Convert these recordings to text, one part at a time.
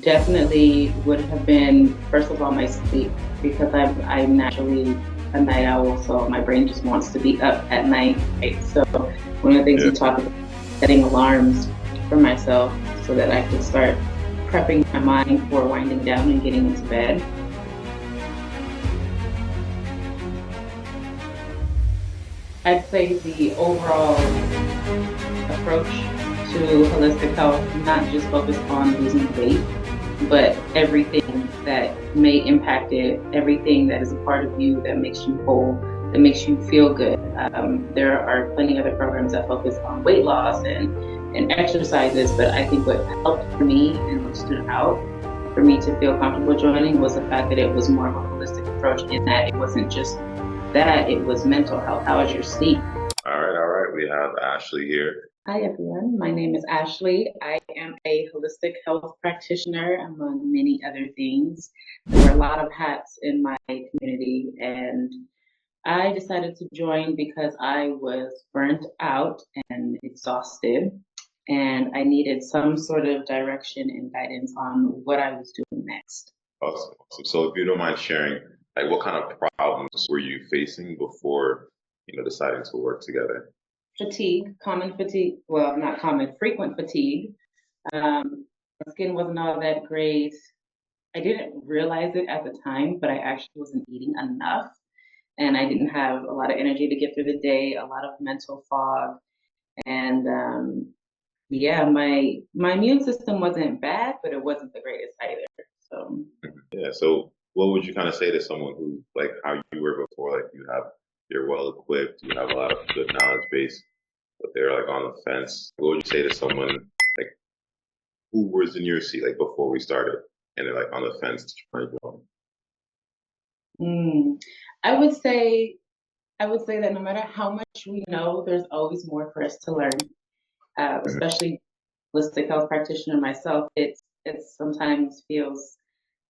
Definitely would have been, first of all, my sleep, because I'm naturally a night owl, so my brain just wants to be up at night, right? So one of the things Yeah. we talk about setting alarms for myself so that I could start prepping my mind for winding down and getting into bed. I'd say the overall approach to holistic health, not just focused on losing weight, but everything that may impact it, everything that is a part of you that makes you whole, that makes you feel good. There are plenty of other programs that focus on weight loss and exercises, but I think what helped for me and what stood out for me to feel comfortable joining was the fact that it was more of a holistic approach in that it wasn't just that, it was mental health. How was your sleep? All right, all right. We have Ashley here. Hi, everyone. My name is Ashley. I am a holistic health practitioner, among many other things. There were a lot of hats in my community, and I decided to join because I was burnt out and exhausted, and I needed some sort of direction and guidance on what I was doing next. Awesome, awesome. So if you don't mind sharing, like what kind of problems were you facing before, deciding to work together? Fatigue, common fatigue, well, not common, frequent fatigue. My skin wasn't all that great. I didn't realize it at the time, but I actually wasn't eating enough and I didn't have a lot of energy to get through the day, a lot of mental fog. And yeah, my immune system wasn't bad, but it wasn't the greatest either. So Yeah. So what would you kind of say to someone who, like how you were before, like you're well equipped, you have a lot of good knowledge base, but they're like on the fence. What would you say to someone like who was in your seat like before we started and they're like on the fence to try to join? mm, I would say I would say that no matter how much we know, there's always more for us to learn. Mhm. Especially holistic health practitioner myself, it sometimes feels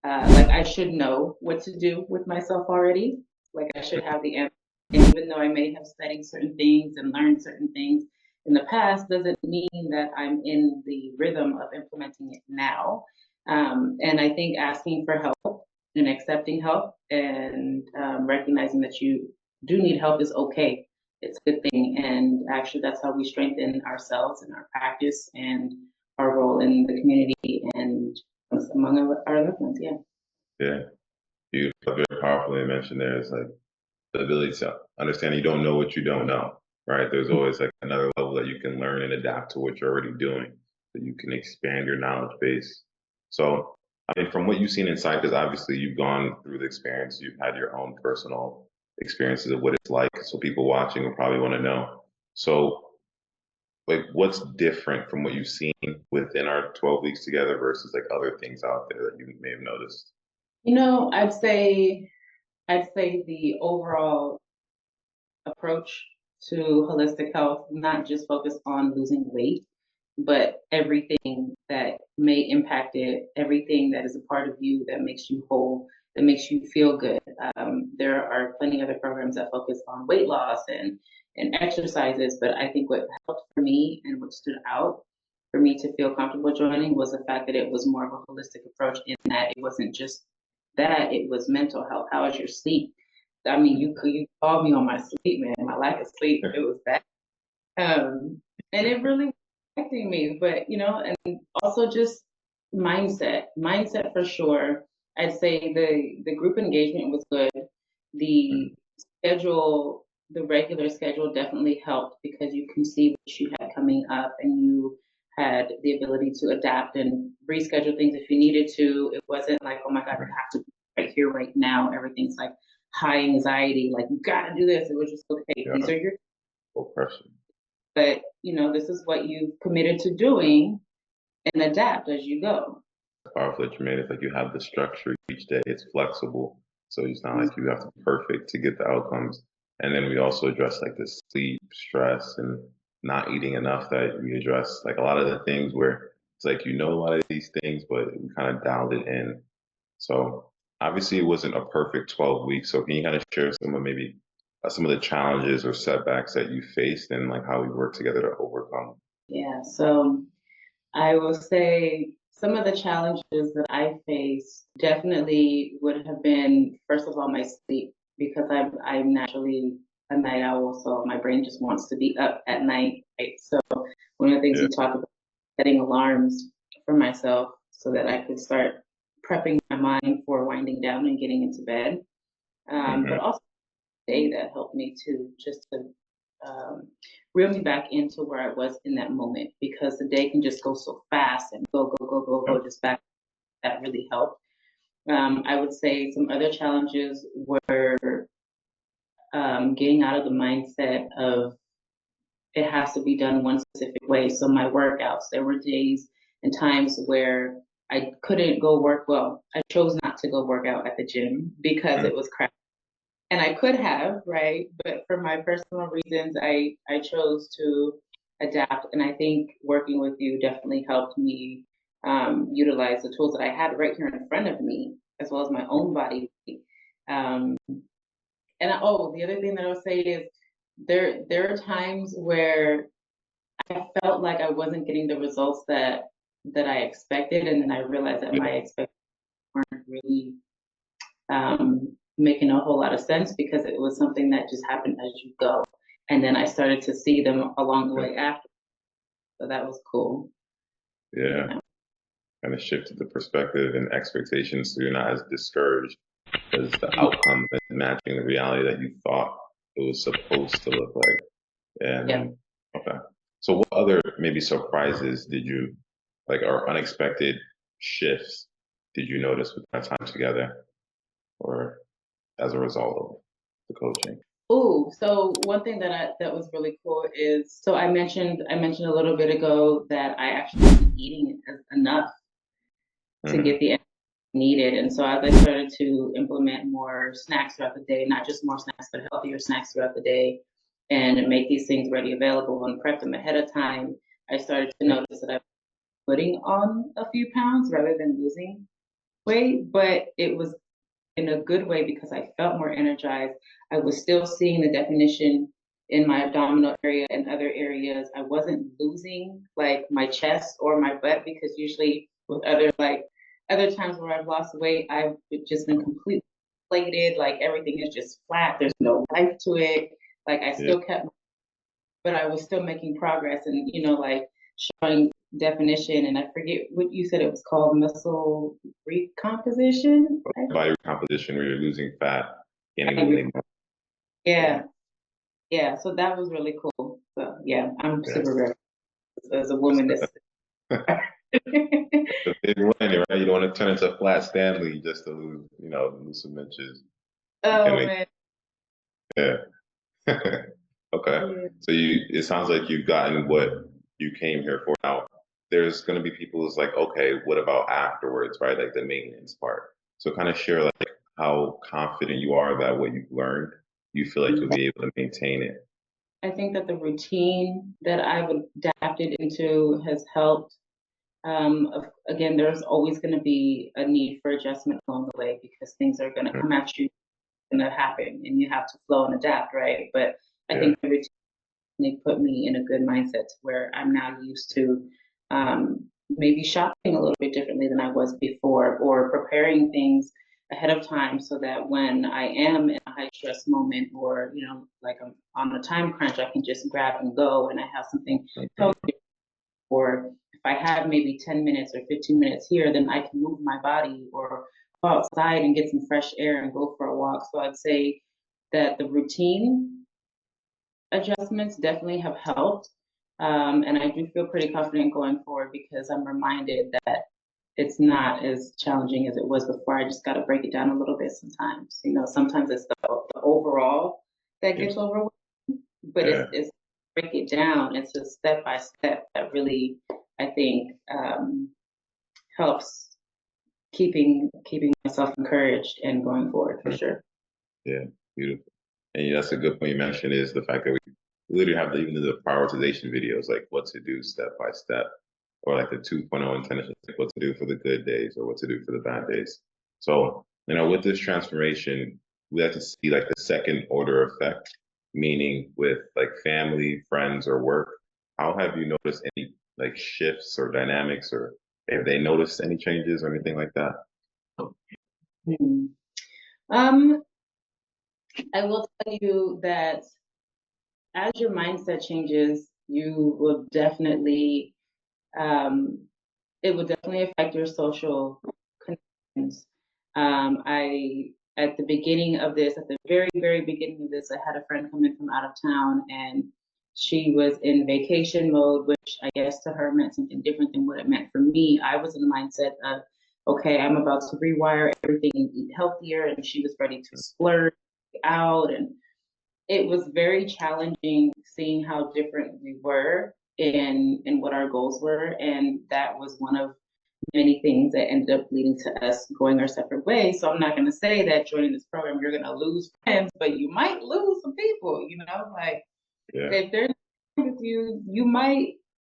like I should know what to do with myself already. Like I should have the answer. And even though I may have studied certain things and learned certain things in the past, doesn't mean that I'm in the rhythm of implementing it now. And I think asking for help and accepting help and recognizing that you do need help is okay. It's a good thing. And actually, that's how we strengthen ourselves and our practice and our role in the community and among our loved ones. Yeah. Yeah. You very powerfully mentioned there is like the ability to understand you don't know what you don't know, right? There's always like another level that you can learn and adapt to what you're already doing, so you can expand your knowledge base. So, I mean, from what you've seen inside, because obviously you've gone through the experience, you've had your own personal experiences of what it's like. So people watching will probably want to know. So, like, what's different from what you've seen within our 12 weeks together versus like other things out there that you may have noticed? You know, I'd say the overall approach to holistic health, not just focused on losing weight, but everything that may impact it, everything that is a part of you that makes you whole, that makes you feel good. There are plenty of other programs that focus on weight loss and exercises, but I think what helped for me and what stood out for me to feel comfortable joining was the fact that it was more of a holistic approach in that it wasn't just that, it was mental health. How was your sleep? I mean, you called me on my sleep, man. My lack of sleep, it was bad. And it really was affecting me. But and also just mindset for sure. I'd say the group engagement was good. The schedule, the regular schedule definitely helped because you can see what you had coming up and you had the ability to adapt and reschedule things if you needed to. It wasn't like, oh my God, you have to be right here, right now. Everything's like high anxiety, like you gotta do this. It was just okay. These Yeah, are your oppression. but this is what you've committed to doing and adapt as you go. Powerful that you made. It's like you have the structure each day. It's flexible, so it's not like you have to be perfect to get the outcomes. And then we also address like the sleep, stress, and not eating enough. That we address like a lot of the things where it's like you know a lot of these things, but we kind of dialed it in. So obviously it wasn't a perfect 12 weeks. So can you kind of share some of the challenges or setbacks that you faced and like how we worked together to overcome? Yeah, so I will say Some of the challenges that I faced definitely would have been, first of all, my sleep, because I'm naturally a night owl, so my brain just wants to be up at night. Right? So one of the things Yeah. you talk about, setting alarms for myself so that I could start prepping my mind for winding down and getting into bed. But Hmm. also day that helped me to just to um, reel me back into where I was in that moment, because the day can just go so fast and go just back. That really helped. I would say some other challenges were getting out of the mindset of it has to be done one specific way. So my workouts, there were days and times where I couldn't go work. Well, I chose not to go work out at the gym because it was crowded, and I could have, right? But for my personal reasons, I chose to adapt, and I think working with you definitely helped me utilize the tools that I had right here in front of me, as well as my own body. Um, oh, the other thing that I would say is there are times where I felt like I wasn't getting the results that I expected, and then I realized that my expectations weren't really making a whole lot of sense, because it was something that just happened as you go. And then I started to see them along the Yeah. way after. So that was cool. Yeah. Yeah. Kind of shifted the perspective and expectations so you're not as discouraged because the outcome is matching the reality that you thought it was supposed to look like. Yeah. And okay. So what other maybe surprises did you like or unexpected shifts did you notice with that time together or as a result of the coaching? Ooh, so one thing that was really cool is, so I mentioned a little bit ago that I actually wasn't eating enough to Hmm. get the energy needed. And so as I started to implement more snacks throughout the day, not just more snacks, but healthier snacks throughout the day, and make these things ready available and prep them ahead of time, I started to notice that I was putting on a few pounds rather than losing weight. But it was in a good way, because I felt more energized. I was still seeing the definition in my abdominal area and other areas. I wasn't losing like my chest or my butt, because usually with other times where I've lost weight, I've just been completely inflated, like everything is just flat. There's no life to it. Like I Yeah. still kept, but I was still making progress, and like showing definition. And I forget what you said it was called, muscle recomposition. Body composition where you're losing fat, gaining lean. Yeah. Yeah, yeah. So that was really cool. So yeah, I'm Yeah. super grateful as a That's woman. That's a big win, right? You don't want to turn into Flat Stanley just to lose, lose some inches. You oh can, man, yeah. Okay. yeah. So it sounds like you've gotten what you came here for. Now, there's going to be people who's like, okay, what about afterwards, right? Like the maintenance part. So kind of share like how confident you are that what you've learned, you feel like you'll be able to maintain it. I think that the routine that I've adapted into has helped. Again, there's always going to be a need for adjustment along the way, because things are going to Mm. come at you, going to happen, and you have to flow and adapt, right? But I Yeah. think the routine, they put me in a good mindset to where I'm now used to maybe shopping a little bit differently than I was before, or preparing things ahead of time, so that when I am in a high stress moment, or like I'm on a time crunch, I can just grab and go, and I have something Mhm. healthy. Or if I have maybe 10 minutes or 15 minutes here, then I can move my body or go outside and get some fresh air and go for a walk. So I'd say that the routine adjustments definitely have helped. And I do feel pretty confident going forward, because I'm reminded that it's not as challenging as it was before. I just got to break it down a little bit sometimes. Sometimes it's the overall that Yes. gets overwhelmed, but Yeah. it's break it down. It's a step by step that really, I think, helps keeping myself encouraged and going forward for Mm. sure. Yeah. Beautiful. And yeah, that's a good point you mentioned is the fact that we literally have even the prioritization videos, like what to do step by step, or like the 2.0 intentions, like what to do for the good days or what to do for the bad days. So, with this transformation, we have to see like the second order effect, meaning with like family, friends, or work. How have you noticed any like shifts or dynamics or Have they noticed any changes or anything like that? Hmm. Um, I will tell you that as your mindset changes, you will definitely um, it would definitely affect your social connections. I at the beginning of this, at the very beginning of this, I had a friend come in from out of town, and she was in vacation mode, which I guess to her meant something different than what it meant for me. I was in the mindset of, okay, I'm about to rewire everything and eat healthier, and she was ready to splurge out, and it was very challenging seeing how different we were in what our goals were, and that was one of many things that ended up leading to us going our separate ways. So I'm not going to say that joining this program you're going to lose friends, but you might lose some people. Like Yeah. if they're not with you,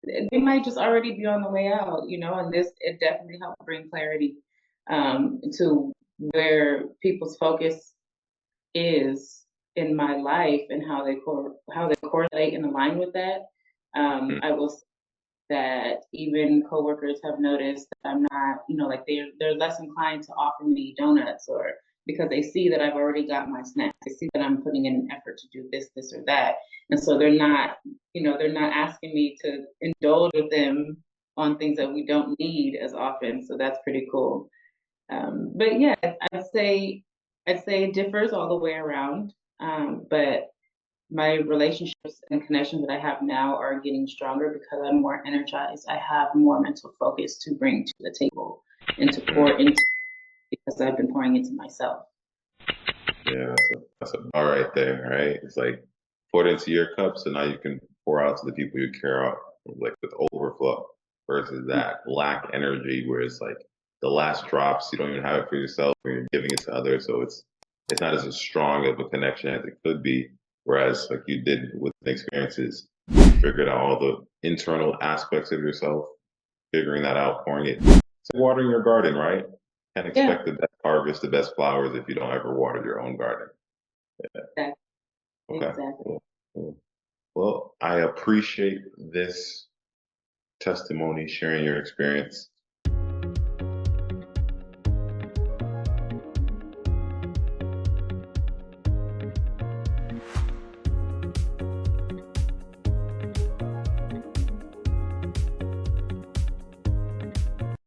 they might just already be on the way out. And this it definitely helped bring clarity to where people's focus is in my life and how they correlate and align with that. Mm. I will say that even coworkers have noticed that I'm not, like they're less inclined to offer me donuts, or because they see that I've already got my snacks. They see that I'm putting in an effort to do this or that. And so they're not asking me to indulge with them on things that we don't need as often. So that's pretty cool. But yeah, I'd say it differs all the way around. But my relationships and connections that I have now are getting stronger because I'm more energized. I have more mental focus to bring to the table and to pour into because I've been pouring into myself. Yeah, that's a bar right there, right? It's like pour it into your cup, so now you can pour out to the people you care about, like with overflow, versus that lack energy where it's like the last drops, you don't even have it for yourself, and you're giving it to others, so it's not as strong of a connection as it could be. Whereas like you did with the experiences, you figured out all the internal aspects of yourself, figuring that out, pouring it. It's like watering your garden, right? Can't Yeah, expect the best harvest, the best flowers if you don't ever water your own garden. exactly. Okay. Exactly. Cool. Cool. Well, I appreciate this testimony, sharing your experience.